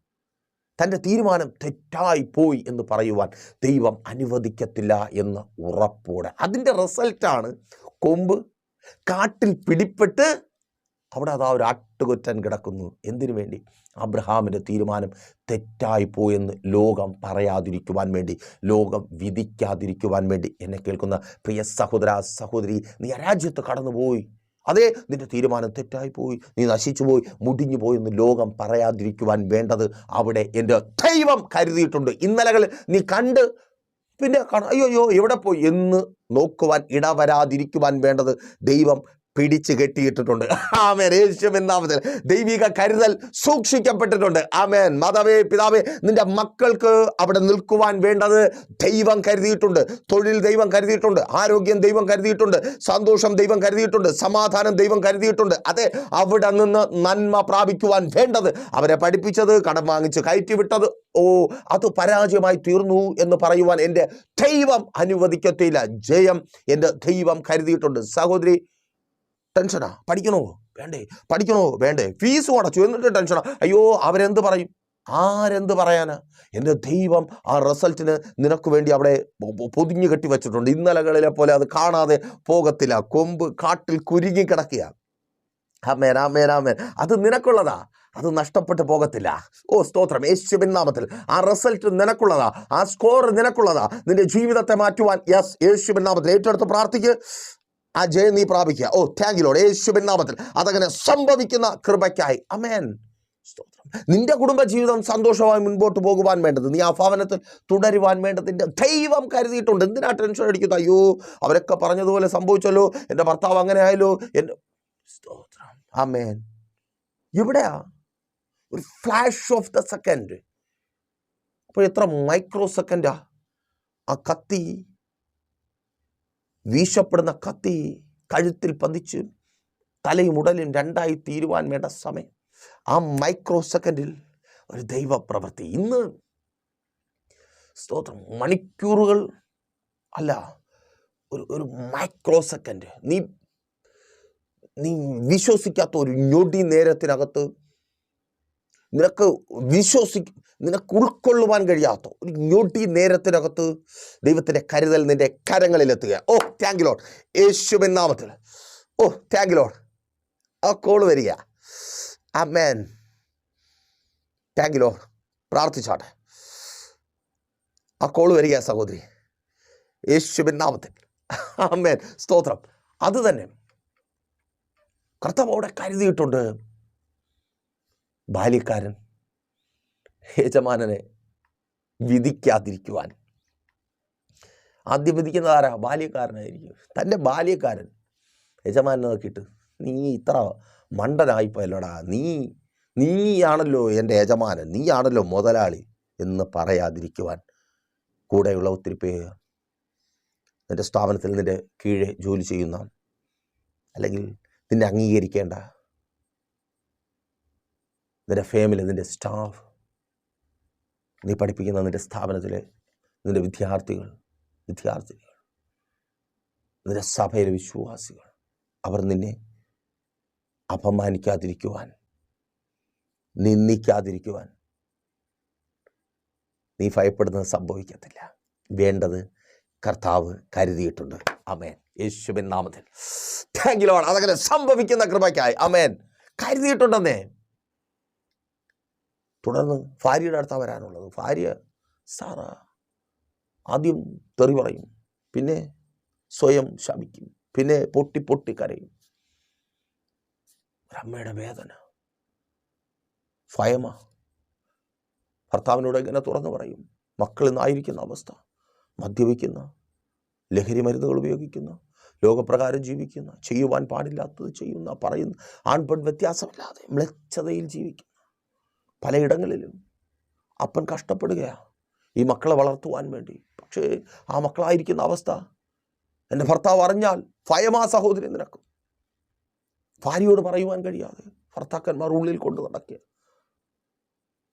തൻ്റെ തീരുമാനം തെറ്റായിപ്പോയി എന്ന് പറയുവാൻ ദൈവം അനുവദിക്കത്തില്ല എന്ന ഉറപ്പോടെ. അതിൻ്റെ റിസൾട്ടാണ് കൊമ്പ് കാട്ടിൽ പിടിപ്പെട്ട് അവിടെ അതാ ഒരു ആട്ടുകൊറ്റൻ കിടക്കുന്നു. എന്തിനു വേണ്ടി? അബ്രഹാമിൻ്റെ തീരുമാനം തെറ്റായിപ്പോയെന്ന് ലോകം പറയാതിരിക്കുവാൻ വേണ്ടി, ലോകം വിധിക്കാതിരിക്കുവാൻ വേണ്ടി. എന്നെ കേൾക്കുന്ന പ്രിയ സഹോദര സഹോദരി, നീ ആ രാജ്യത്ത് കടന്നുപോയി, അതേ നിൻ്റെ തീരുമാനം തെറ്റായിപ്പോയി, നീ നശിച്ചു പോയി, മുടിഞ്ഞു പോയെന്ന് ലോകം പറയാതിരിക്കുവാൻ വേണ്ടത് അവിടെ എൻ്റെ ദൈവം കരുതിയിട്ടുണ്ട്. ഇന്നലകൾ നീ കണ്ട് പിന്നെ അയ്യോ എവിടെ പോയി എന്ന് നോക്കുവാൻ ഇടവരാതിരിക്കുവാൻ വേണ്ടത് ദൈവം പിടിച്ചു കെട്ടിയിട്ടിട്ടുണ്ട്. ആമേൻ. യേശുവിൻ നാമത്തിൽ ദൈവിക കരുതൽ സൂക്ഷിക്കപ്പെട്ടിട്ടുണ്ട്. ആമേൻ. മാതാവേ, പിതാവേ, നിന്റെ മക്കൾക്ക് അവിടെ നിൽക്കുവാൻ വേണ്ടത് ദൈവം കരുതിയിട്ടുണ്ട്. തൊഴിൽ ദൈവം കരുതിയിട്ടുണ്ട്, ആരോഗ്യം ദൈവം കരുതിയിട്ടുണ്ട്, സന്തോഷം ദൈവം കരുതിയിട്ടുണ്ട്, സമാധാനം ദൈവം കരുതിയിട്ടുണ്ട്. അതെ, അവിടെ നിന്ന് നന്മ പ്രാപിക്കുവാൻ വേണ്ടത്, അവരെ പഠിപ്പിച്ചത്, കടം വാങ്ങിച്ച് കയറ്റിവിട്ടത്, അത് പരാജയമായി തീർന്നു എന്ന് പറയുവാൻ എൻ്റെ ദൈവം അനുവദിക്കത്തില്ല. ജയം എൻ്റെ ദൈവം കരുതിയിട്ടുണ്ട്. സഹോദരി, ടെൻഷനാ? പഠിക്കണോ വേണ്ടേ? ഫീസ് അടച്ചു എന്നിട്ട് ടെൻഷനാ? അയ്യോ അവരെന്ത് പറയും? ആരെന്ത് പറയാനാ? എൻ്റെ ദൈവം ആ റിസൾട്ടിന് നിനക്ക് വേണ്ടി അവിടെ പൊതിഞ്ഞു കെട്ടി വെച്ചിട്ടുണ്ട്. ഇന്നലകളിലെ പോലെ അത് കാണാതെ പോകത്തില്ല. കൊമ്പ് കാട്ടിൽ കുരുങ്ങി കിടക്കുക. ആമേൻ, ആമേൻ, ആമേൻ. അത് നിനക്കുള്ളതാ, അത് നഷ്ടപ്പെട്ടു പോകത്തില്ല. സ്തോത്രം. യേശുവിൻ നാമത്തിൽ ആ റിസൾട്ട് നിനക്കുള്ളതാ, ആ സ്കോർ നിനക്കുള്ളതാ. നിന്റെ ജീവിതത്തെ മാറ്റുവാൻ യേശുവിൻ നാമത്തിൽ ഏറ്റെടുത്ത് പ്രാർത്ഥിക്ക്. ആ ജയം നീ പ്രാപിക്കുക. Thank you lord. യേശുവിൻ നാമത്തിൽ അതങ്ങനെ സംഭവിക്കുന്ന കൃപയ്ക്കായി. ആമേൻ. സ്തോത്രം. നിന്റെ കുടുംബജീവിതം സന്തോഷമായി മുൻപോട്ട് പോകുവാൻ വേണ്ടത്, നീ ആ ഭവനത്തിൽ തുടരുവാൻ വേണ്ടതിൻ്റെ ദൈവം കരുതിയിട്ടുണ്ട്. എന്തിനാ ടെൻഷൻ അടിക്കുന്നത്? അയ്യോ, അവരൊക്കെ പറഞ്ഞതുപോലെ സംഭവിച്ചല്ലോ, എൻ്റെ ഭർത്താവ് അങ്ങനെ ആയല്ലോ, എൻ്റെ സ്തോത്രം. ആമേൻ. എവിടെയാ ഒരു ഫ്ലാഷ് ഓഫ് ദ സെക്കൻഡ്? അപ്പോൾ എത്ര മൈക്രോ സെക്കൻഡാ ആ കത്തി, വീശപ്പെടുന്ന കത്തി കഴുത്തിൽ പതിച്ച് തലയും ഉടലും രണ്ടായി തീരുവാൻ വേണ്ട സമയം. ആ മൈക്രോ സെക്കൻഡിൽ ഒരു ദൈവപ്രവൃത്തി. ഇന്ന് സ്തോത്രം, മണിക്കൂറുകൾ അല്ല, ഒരു മൈക്രോ സെക്കൻഡ്. നീ വിശ്വസിക്കാത്ത ഒരു ഞൊടി നേരത്തിനകത്ത് നിനക്ക് ഉൾക്കൊള്ളുവാൻ കഴിയാത്ത ഒരു ഞൊടി നേരത്തിനകത്ത് ദൈവത്തിൻ്റെ കരുതൽ നിന്റെ കരങ്ങളിലെത്തുക. ഓ താങ്ക് യു ലോർഡ്, യേശുവിൻ നാമത്തിൽ. Oh thank you lord. ആ കോൾ വരിക. ആമേൻ. Thank you lord. പ്രാർത്ഥിച്ചാട്ടെ. ആ കോൾ വരിക സഹോദരി, യേശുവിൻ നാമത്തിൽ. ആമേൻ. സ്തോത്രം. അത് തന്നെ കർത്താവ് അവിടെ കരുതിയിട്ടുണ്ട്. ബാല്യക്കാരൻ യജമാനനെ വിധിക്കാതിരിക്കുവാൻ. ആദ്യം വിധിക്കുന്നത് ആരാ? ബാല്യക്കാരനായിരിക്കും. തൻ്റെ ബാല്യക്കാരൻ യജമാനെ നോക്കിയിട്ട്, നീ ഇത്ര മണ്ടനായിപ്പോയല്ലോടാ, നീയാണല്ലോ എൻ്റെ യജമാനൻ, നീയാണല്ലോ മുതലാളി എന്ന് പറയാതിരിക്കുവാൻ. കൂടെയുള്ള ഒത്തിരി പേര് നിൻ്റെ സ്ഥാപനത്തിൽ നിൻ്റെ കീഴെ ജോലി ചെയ്യുന്ന, അല്ലെങ്കിൽ നിന്നെ അംഗീകരിക്കേണ്ട നിൻ്റെ ഫാമിലി, നിൻ്റെ സ്റ്റാഫ്, നീ പഠിപ്പിക്കുന്ന നിൻ്റെ സ്ഥാപനത്തിലെ നിൻ്റെ വിദ്യാർത്ഥികൾ, നിൻ്റെ സഭയിലെ വിശ്വാസികൾ, അവർ നിന്നെ അപമാനിക്കാതിരിക്കുവാൻ, നിന്ദിക്കാതിരിക്കുവാൻ നീ ഭയപ്പെടുന്നത് സംഭവിക്കത്തില്ല. വേണ്ടത് കർത്താവ് കരുതിയിട്ടുണ്ട്. ആമേൻ. യേശുവിൻ നാമത്തിൽ. Thank you Lord. അതങ്ങനെ സംഭവിക്കുന്ന കൃപയ്ക്കായി. ആമേൻ. കരുതിയിട്ടുണ്ടെന്നേ. തുടർന്ന് ഭാര്യയുടെ അടുത്താ വരാനുള്ളത്. ഭാര്യ സാറ ആദ്യം തെറി പറയും, പിന്നെ സ്വയം ശമിക്കും, പിന്നെ പൊട്ടി കരയും. ഒരമ്മയുടെ വേദന, ഭയമ. ഭർത്താവിനോട് ഇങ്ങനെ തുറന്നു പറയും. മക്കൾ ഇന്നായിരിക്കുന്ന അവസ്ഥ, മദ്യപിക്കുന്ന, ലഹരി മരുന്നുകൾ ഉപയോഗിക്കുന്ന, ലോകപ്രകാരം ജീവിക്കുന്ന, ചെയ്യുവാൻ പാടില്ലാത്തത് ചെയ്യുന്ന, പറയുന്ന, ആൺപെൺ വ്യത്യാസമില്ലാതെ മ്ലേച്ഛതയിൽ ജീവിക്കുന്ന പലയിടങ്ങളിലും അപ്പൻ കഷ്ടപ്പെടുകയാണ് ഈ മക്കളെ വളർത്തുവാൻ വേണ്ടി. പക്ഷേ ആ മക്കളായിരിക്കുന്ന അവസ്ഥ എൻ്റെ ഭർത്താവ് അറിഞ്ഞാൽ ഭയമാ സഹോദരി നിനക്ക്. ഭാര്യയോട് പറയുവാൻ കഴിയാതെ ഭർത്താക്കന്മാർ ഉള്ളിൽ കൊണ്ട് നടക്കുക.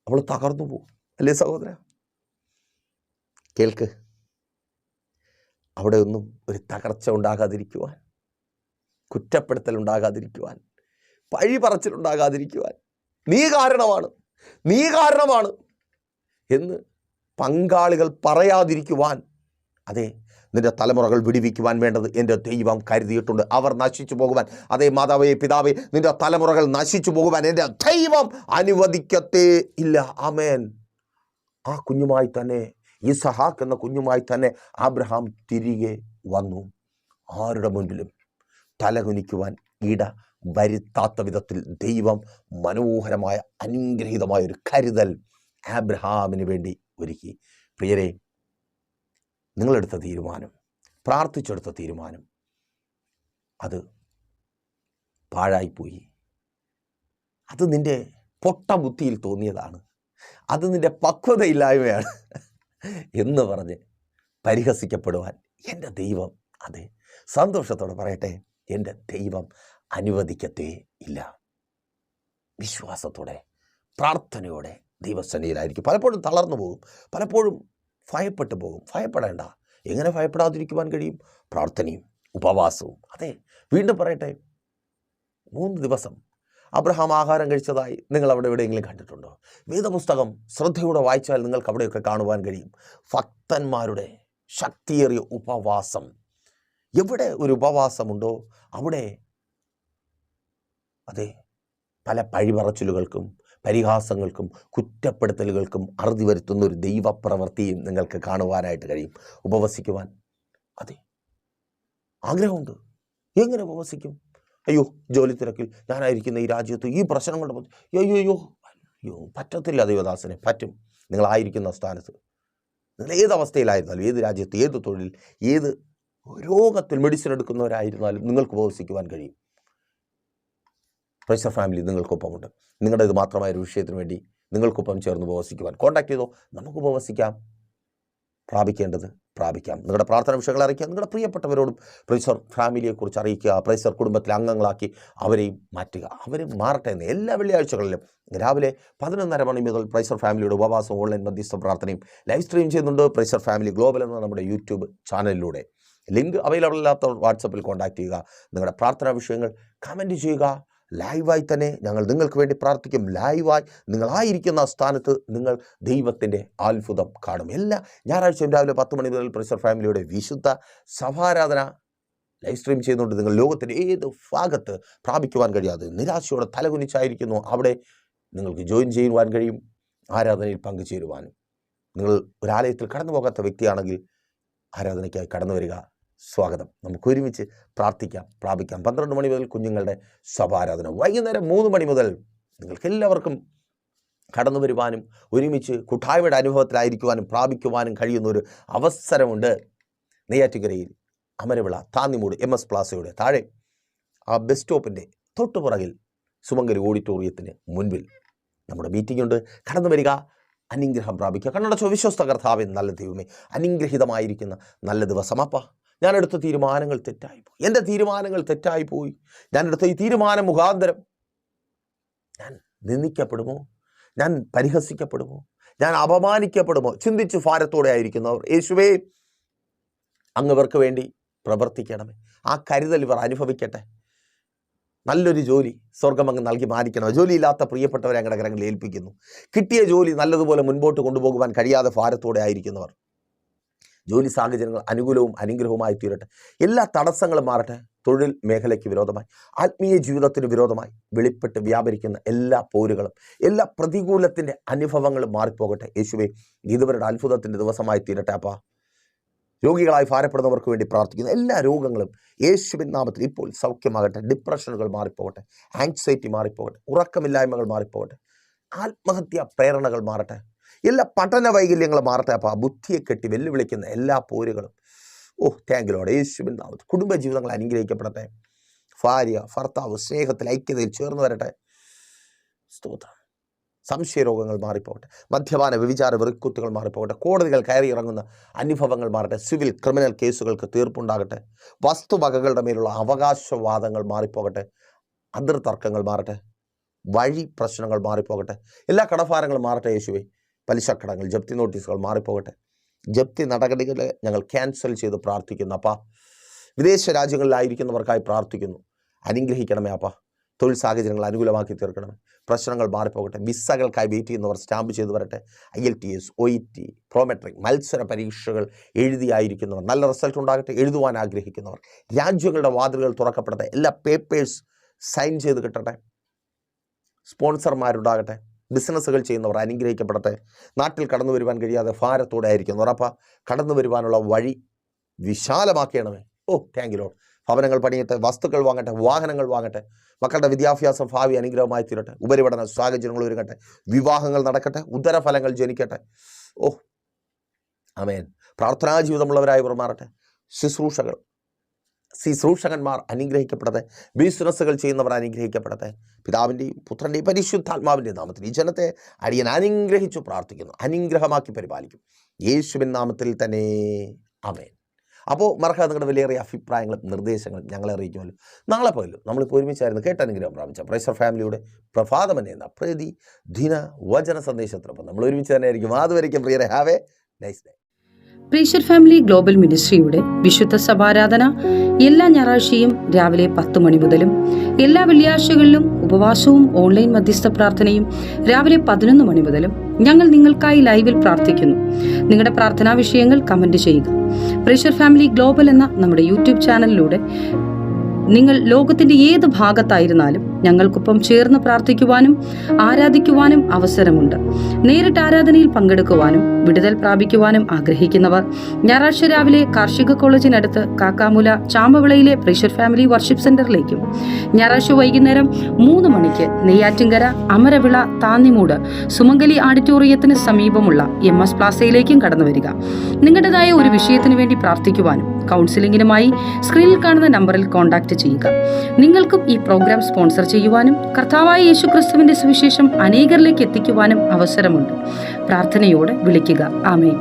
അവൾ തകർന്നു പോകും. അല്ലേ സഹോദര? കേൾക്ക്. അവിടെ ഒന്നും ഒരു തകർച്ച ഉണ്ടാകാതിരിക്കുവാൻ, കുറ്റപ്പെടുത്തൽ ഉണ്ടാകാതിരിക്കുവാൻ, പഴി പറച്ചിലുണ്ടാകാതിരിക്കുവാൻ, നീ കാരണമാണ് എന്ന് പങ്കാളികൾ പറയാതിരിക്കുവാൻ, അതെ, നിന്റെ തലമുറകൾ വിടിവിക്കുവാൻ വേണ്ടത് എൻ്റെ ദൈവം കരുതിയിട്ടുണ്ട്. അവർ നശിച്ചു പോകുവാൻ, അതേ മാതാവേ പിതാവേ, നിന്റെ തലമുറകൾ നശിച്ചു പോകുവാൻ എൻ്റെ ദൈവം അനുവദിക്കത്തേ ഇല്ല. ആമേൻ. ആ കുഞ്ഞുമായി തന്നെ, ഇസഹാക്ക് എന്ന കുഞ്ഞുമായി തന്നെ അബ്രഹാം തിരികെ വന്നു. ആരുടെ മുൻപിലും തലകുനിക്കുവാൻ ഇട വരുത്താത്ത വിധത്തിൽ ദൈവം മനോഹരമായ അനുഗ്രഹീതമായ ഒരു കരുതൽ അബ്രഹാമിന് വേണ്ടി ഒരുക്കി. പ്രിയരെ, നിങ്ങളെടുത്ത തീരുമാനം, പ്രാർത്ഥിച്ചെടുത്ത തീരുമാനം, അത് പാഴായിപ്പോയി. അത് നിൻ്റെ പൊട്ട ബുദ്ധിയിൽ തോന്നിയതാണ്, അത് നിൻ്റെ പക്വതയില്ലായ്മയാണ് എന്ന് പറഞ്ഞ് പരിഹസിക്കപ്പെടുവാൻ എൻ്റെ ദൈവം, അതെ, സന്തോഷത്തോടെ പറയട്ടെ, എൻ്റെ ദൈവം അനുവദിക്കത്തേ ഇല്ല. വിശ്വാസത്തോടെ, പ്രാർത്ഥനയോടെ ദൈവസന്നിധിയിലായിരിക്കും. പലപ്പോഴും തളർന്നു പോകും, പലപ്പോഴും ഭയപ്പെട്ടു പോകും. ഭയപ്പെടേണ്ട. എങ്ങനെ ഭയപ്പെടാതിരിക്കുവാൻ കഴിയും? പ്രാർത്ഥനയും ഉപവാസവും. അതെ, വീണ്ടും പറയട്ടെ, 3 ദിവസം അബ്രഹാം ആഹാരം കഴിച്ചതായി നിങ്ങൾ അവിടെ എവിടെയെങ്കിലും കണ്ടിട്ടുണ്ടോ? വേദപുസ്തകം ശ്രദ്ധയോടെ വായിച്ചാൽ നിങ്ങൾക്ക് അവിടെയൊക്കെ കാണുവാൻ കഴിയും. ഭക്തന്മാരുടെ ശക്തിയേറിയ ഉപവാസം. എവിടെ ഒരു ഉപവാസമുണ്ടോ അവിടെ, അതെ, പല പഴിപറച്ചിലുകൾക്കും പരിഹാസങ്ങൾക്കും കുറ്റപ്പെടുത്തലുകൾക്കും അറുതി വരുത്തുന്ന ഒരു ദൈവപ്രവൃത്തിയും നിങ്ങൾക്ക് കാണുവാനായിട്ട് കഴിയും. ഉപവസിക്കുവാൻ, അതെ, ആഗ്രഹമുണ്ട്. എങ്ങനെ ഉപവസിക്കും? അയ്യോ, ജോലി തിരക്കിൽ ഞാനായിരിക്കുന്ന ഈ രാജ്യത്ത് ഈ പ്രശ്നങ്ങളുടെ അയ്യോ അയ്യോ പറ്റത്തില്ല ദൈവദാസനെ. പറ്റും. നിങ്ങളായിരിക്കുന്ന സ്ഥാനത്ത്, നിങ്ങൾ ഏത് അവസ്ഥയിലായിരുന്നാലും, ഏത് രാജ്യത്ത്, ഏത് തൊഴിൽ, ഏത് രോഗത്തിൽ മെഡിസിൻ എടുക്കുന്നവരായിരുന്നാലും നിങ്ങൾക്ക് ഉപവസിക്കുവാൻ കഴിയും. പ്രൈസർ ഫാമിലി നിങ്ങൾക്കൊപ്പമുണ്ട്. നിങ്ങളുടെ ഇത് മാത്രമായ ഒരു വിഷയത്തിന് വേണ്ടി നിങ്ങൾക്കൊപ്പം ചേർന്ന് ഉപവസിക്കുവാൻ കോൺടാക്ട് ചെയ്തോ. നമുക്ക് ഉപവസിക്കാം. പ്രാപിക്കേണ്ടത് പ്രാപിക്കാം. നിങ്ങളുടെ പ്രാർത്ഥന വിഷയങ്ങൾ അറിയിക്കുക. നിങ്ങളുടെ പ്രിയപ്പെട്ടവരോടും പ്രൈസർ ഫാമിലിയെക്കുറിച്ച് അറിയിക്കുക. പ്രൈസർ കുടുംബത്തിലെ അംഗങ്ങളാക്കി അവരെയും മാറ്റുക. അവരും മാറട്ടെ എന്ന്. എല്ലാ വെള്ളിയാഴ്ചകളിലും രാവിലെ 11:30 മണി മുതൽ പ്രൈസർ ഫാമിലിയുടെ ഉപവാസവും ഓൺലൈൻ മധ്യസ്ഥ പ്രാർത്ഥനയും ലൈവ് സ്ട്രീം ചെയ്യുന്നുണ്ട്. പ്രൈസർ ഫാമിലി ഗ്ലോബൽ എന്ന നമ്മുടെ യൂട്യൂബ് ചാനലിലൂടെ. ലിങ്ക് അവൈലബിൾ അല്ലാത്തവർ വാട്സപ്പിൽ കോൺടാക്ട് ചെയ്യുക. നിങ്ങളുടെ പ്രാർത്ഥനാ വിഷയങ്ങൾ കമൻറ്റ് ചെയ്യുക. ലൈവായി തന്നെ ഞങ്ങൾ നിങ്ങൾക്ക് വേണ്ടി പ്രാർത്ഥിക്കും. ലൈവായി നിങ്ങളായിരിക്കുന്ന സ്ഥാനത്ത് നിങ്ങൾ ദൈവത്തിൻ്റെ അത്ഭുതം കാണും. എല്ലാ ഞായറാഴ്ചയും രാവിലെ 10 മണി മുതൽ പ്രൈസർ ഫാമിലിയുടെ വിശുദ്ധ സഭാരാധന ലൈവ് സ്ട്രീം ചെയ്യുന്നുണ്ട്. നിങ്ങൾ ലോകത്തിൻ്റെ ഏത് ഭാഗത്ത് പ്രാപിക്കുവാൻ കഴിയാതെ നിരാശയോടെ തലകുനിച്ചായിരിക്കുന്നു, അവിടെ നിങ്ങൾക്ക് ജോയിൻ ചെയ്യുവാൻ കഴിയും. ആരാധനയിൽ പങ്കുചേരുവാനും. നിങ്ങൾ ഒരാലയത്തിൽ കടന്നു പോകാത്ത വ്യക്തിയാണെങ്കിൽ ആരാധനയ്ക്കായി കടന്നു വരിക. സ്വാഗതം. നമുക്ക് ഒരുമിച്ച് പ്രാർത്ഥിക്കാം, പ്രാപിക്കാം. 12 മണി മുതൽ കുഞ്ഞുങ്ങളുടെ സഭാരാധന. വൈകുന്നേരം 3 മണി മുതൽ നിങ്ങൾക്ക് എല്ലാവർക്കും കടന്നു വരുവാനും ഒരുമിച്ച് കൂട്ടായ്മയുടെ അനുഭവത്തിലായിരിക്കുവാനും പ്രാപിക്കുവാനും കഴിയുന്നൊരു അവസരമുണ്ട്. നെയ്യാറ്റിൻകരയിൽ അമരവിള താന്നിമൂട് MS പ്ലാസയുടെ താഴെ ആ ബസ് സ്റ്റോപ്പിൻ്റെ തൊട്ടുപുറകിൽ സുമംഗലി ഓഡിറ്റോറിയത്തിന് മുൻപിൽ നമ്മുടെ മീറ്റിംഗ് ഉണ്ട്. കടന്നു വരിക, അനുഗ്രഹം പ്രാപിക്കുക. കണ്ണടച്ചോ. വിശ്വസ്ത കർത്താവേ, നല്ല ദൈവമേ, അനുഗ്രഹീതമായിരിക്കുന്ന നല്ല ദിവസം. അപ്പ ഞാനെടുത്ത തീരുമാനങ്ങൾ തെറ്റായിപ്പോയി. എൻ്റെ തീരുമാനങ്ങൾ തെറ്റായിപ്പോയി. ഞാനെടുത്ത ഈ തീരുമാനം മുഖാന്തരം ഞാൻ നിന്ദിക്കപ്പെടുമോ? ഞാൻ പരിഹസിക്കപ്പെടുമോ? ഞാൻ അപമാനിക്കപ്പെടുമോ? ചിന്തിച്ച് ഭാരത്തോടെ ആയിരിക്കുന്നവർ, യേശുവേ അങ്ങ് ഇവർക്ക് വേണ്ടി പ്രവർത്തിക്കണമേ. ആ കരുതൽ ഇവർ അനുഭവിക്കട്ടെ. നല്ലൊരു ജോലി സ്വർഗം അങ്ങ് നൽകി മാനിക്കണം. ജോലിയില്ലാത്ത പ്രിയപ്പെട്ടവരെ അങ്ങയുടെ കരങ്ങളിൽ ഏൽപ്പിക്കുന്നു. കിട്ടിയ ജോലി നല്ലതുപോലെ മുൻപോട്ട് കൊണ്ടുപോകുവാൻ കഴിയാതെ ഭാരത്തോടെ ആയിരിക്കുന്നവർ, ജോലി സാഹചര്യങ്ങൾ അനുകൂലവും അനുഗ്രഹവുമായി തീരട്ടെ. എല്ലാ തടസ്സങ്ങളും മാറട്ടെ. തൊഴിൽ മേഖലയ്ക്ക് വിരോധമായി, ആത്മീയ ജീവിതത്തിന് വിരോധമായി വെളിപ്പെട്ട് വ്യാപരിക്കുന്ന എല്ലാ പോരുകളും, എല്ലാ പ്രതികൂലത്തിൻ്റെ അനുഭവങ്ങളും മാറിപ്പോകട്ടെ. യേശുവേ, ഇതുവരുടെ അത്ഭുതത്തിൻ്റെ ദിവസമായി തീരട്ടെ. അപ്പാ, രോഗികളായി ഭാരപ്പെടുന്നവർക്ക് വേണ്ടി പ്രാർത്ഥിക്കുന്ന എല്ലാ രോഗങ്ങളും യേശുവിൻ നാമത്തിൽ ഇപ്പോൾ സൗഖ്യമാകട്ടെ. ഡിപ്രഷനുകൾ മാറിപ്പോകട്ടെ. ആങ്സൈറ്റി മാറിപ്പോകട്ടെ. ഉറക്കമില്ലായ്മകൾ മാറിപ്പോകട്ടെ. ആത്മഹത്യാ പ്രേരണകൾ മാറട്ടെ. എല്ലാ പഠന വൈകല്യങ്ങളും മാറട്ടെ. അപ്പോൾ ആ ബുദ്ധിയെ കെട്ടി വെല്ലുവിളിക്കുന്ന എല്ലാ പോരുകളും, താങ്ക് യു ലോർഡ്. യേശുവിൻ നാമത്തിൽ കുടുംബജീവിതങ്ങൾ അനുഗ്രഹിക്കപ്പെടട്ടെ. ഭാര്യ ഭർത്താവ് സ്നേഹത്തിൽ ഐക്യതയിൽ ചേർന്ന് വരട്ടെ. സ്തോത്രം. സംശയരോഗങ്ങൾ മാറിപ്പോകട്ടെ. മദ്യപാന വ്യഭിചാര വെറുക്കുത്തുകൾ മാറിപ്പോകട്ടെ. കോടതികൾ കയറി ഇറങ്ങുന്ന അനുഭവങ്ങൾ മാറട്ടെ. Civil criminal കേസുകൾക്ക് തീർപ്പുണ്ടാകട്ടെ. വസ്തുവകകളുടെ മേലുള്ള അവകാശവാദങ്ങൾ മാറിപ്പോകട്ടെ. അതിർതർക്കങ്ങൾ മാറട്ടെ. വഴി പ്രശ്നങ്ങൾ മാറിപ്പോകട്ടെ. എല്ലാ കടഭാരങ്ങളും മാറട്ടെ. യേശുവേ, പലിശക്കടങ്ങൾ, ജപ്തി നോട്ടീസുകൾ മാറിപ്പോകട്ടെ. ജപ്തി നടപടികളെ ഞങ്ങൾ ക്യാൻസൽ ചെയ്ത് പ്രാർത്ഥിക്കുന്നു. അപ്പാ, വിദേശ രാജ്യങ്ങളിലായിരിക്കുന്നവർക്കായി പ്രാർത്ഥിക്കുന്നു. അനുഗ്രഹിക്കണമേ അപ്പാ. തൊഴിൽ സാഹചര്യങ്ങൾ അനുകൂലമാക്കി തീർക്കണമേ. പ്രശ്നങ്ങൾ മാറിപ്പോകട്ടെ. വിസകൾക്കായി വെയിറ്റ് ചെയ്യുന്നവർ സ്റ്റാമ്പ് ചെയ്ത് വരട്ടെ. IELTS, OET, പ്രോമെട്രിക് മത്സര പരീക്ഷകൾ എഴുതിയായിരിക്കുന്നവർ നല്ല റിസൾട്ട് ഉണ്ടാകട്ടെ. എഴുതുവാൻ ആഗ്രഹിക്കുന്നവർ, രാജ്യങ്ങളുടെ വാതിലുകൾ തുറക്കപ്പെടട്ടെ. എല്ലാ പേപ്പേഴ്സ് സൈൻ ചെയ്ത് കിട്ടട്ടെ. സ്പോൺസർമാരുണ്ടാകട്ടെ. ബിസിനസ്സുകൾ ചെയ്യുന്നവർ അനുഗ്രഹിക്കപ്പെടട്ടെ. നാട്ടിൽ കടന്നു വരുവാൻ കഴിയാതെ ഭാരത്തോടെ ആയിരിക്കുന്നു. ഉറപ്പാ, കടന്നു വരുവാനുള്ള വഴി വിശാലമാക്കണമേ. Thank you Lord. ഭവനങ്ങൾ പണിയട്ടെ. വസ്തുക്കൾ വാങ്ങട്ടെ. വാഹനങ്ങൾ വാങ്ങട്ടെ. മക്കളുടെ വിദ്യാഭ്യാസം ഭാവി അനുഗ്രഹമായി തീരട്ടെ. ഉപരിപഠന സാഹചര്യങ്ങൾ ഒരുങ്ങട്ടെ. വിവാഹങ്ങൾ നടക്കട്ടെ. ഉദരഫലങ്ങൾ ജനിക്കട്ടെ. ആമേൻ. പ്രാർത്ഥനാ ജീവിതമുള്ളവരായവർ മാറട്ടെ. ശുശ്രൂഷകന്മാർ അനുഗ്രഹിക്കപ്പെടട്ടെ. ബിസിനസ്സുകൾ ചെയ്യുന്നവർ അനുഗ്രഹിക്കപ്പെടട്ടെ. പിതാവിൻ്റെയും പുത്രൻ്റെയും പരിശുദ്ധാത്മാവിൻ്റെ നാമത്തിൽ ഈ ജനത്തെ അടിയൻ അനുഗ്രഹിച്ചു പ്രാർത്ഥിക്കുന്നു. അനുഗ്രഹമാക്കി പരിപാലിക്കും. യേശുവിൻ നാമത്തിൽ തന്നെ ആമേൻ. അപ്പോൾ മറക്കാതെ നിങ്ങളുടെ വിലയേറിയ അഭിപ്രായങ്ങളും നിർദ്ദേശങ്ങളും ഞങ്ങളെ അറിയിക്കുമല്ലോ. നാളെ പോയല്ലോ നമ്മളിപ്പോൾ ഒരുമിച്ചായിരുന്നു കേട്ട അനുഗ്രഹം പ്രാപിച്ച പ്രൈസർ ഫാമിലിയുടെ പ്രഭാതം എന്ന പ്രതിദിന വചന സന്ദേശത്തിനൊപ്പം നമ്മൾ ഒരുമിച്ച് തന്നെ ആയിരിക്കും. അതുവരെയ്ക്കും പ്രിയരെ, have a nice day. Praiser family global മിനിസ്ട്രിയുടെ വിശുദ്ധ സഭാരാധന എല്ലാ ഞായറാഴ്ചയും രാവിലെ 10 മണി മുതലും എല്ലാ വെള്ളിയാഴ്ചകളിലും ഉപവാസവും ഓൺലൈൻ മധ്യസ്ഥ പ്രാർത്ഥനയും രാവിലെ 11 മണി മുതലും ഞങ്ങൾ നിങ്ങൾക്കായി ലൈവിൽ പ്രാർത്ഥിക്കുന്നു. നിങ്ങളുടെ പ്രാർത്ഥനാ വിഷയങ്ങൾ കമന്റ് ചെയ്യുക. പ്രൈസർ ഫാമിലി ഗ്ലോബൽ എന്ന നമ്മുടെ യൂട്യൂബ് ചാനലിലൂടെ നിങ്ങൾ ലോകത്തിന്റെ ഏത് ഭാഗത്തായിരുന്നാലും ഞങ്ങൾക്കൊപ്പം ചേർന്ന് പ്രാർത്ഥിക്കുവാനും ആരാധിക്കുവാനും അവസരമുണ്ട്. നേരിട്ട് ആരാധനയിൽ പങ്കെടുക്കുവാനും വിടുതൽ പ്രാപിക്കുവാനും ആഗ്രഹിക്കുന്നവർ ഞായറാഴ്ച രാവിലെ കാർഷിക കോളേജിനടുത്ത് കാക്കാമുല ചാമ്പവിളയിലെ പ്രീഷർ ഫാമിലി വർഷിപ്പ് സെന്ററിലേക്കും ഞായറാഴ്ച വൈകുന്നേരം 3 മണിക്ക് നെയ്യാറ്റിൻകര അമരവിള താന്നിമൂട് സുമംഗലി ഓഡിറ്റോറിയത്തിന് സമീപമുള്ള MS പ്ലാസയിലേക്കും കടന്നു വരിക. നിങ്ങളുടേതായ ഒരു വിഷയത്തിന് വേണ്ടി പ്രാർത്ഥിക്കുവാനും കൗൺസിലിംഗിനുമായി സ്ക്രീനിൽ കാണുന്ന നമ്പറിൽ കോൺടാക്ട് ചെയ്യുക. നിങ്ങൾക്കും ഈ പ്രോഗ്രാം സ്പോൺസർ ചെയ്യുവാനും കർത്താവായ യേശുക്രിസ്തുവിന്റെ സുവിശേഷം അനേകരിലേക്ക് എത്തിക്കുവാനും അവസരമുണ്ട്. പ്രാർത്ഥനയോടെ വിളിക്കുക. ആമേൻ.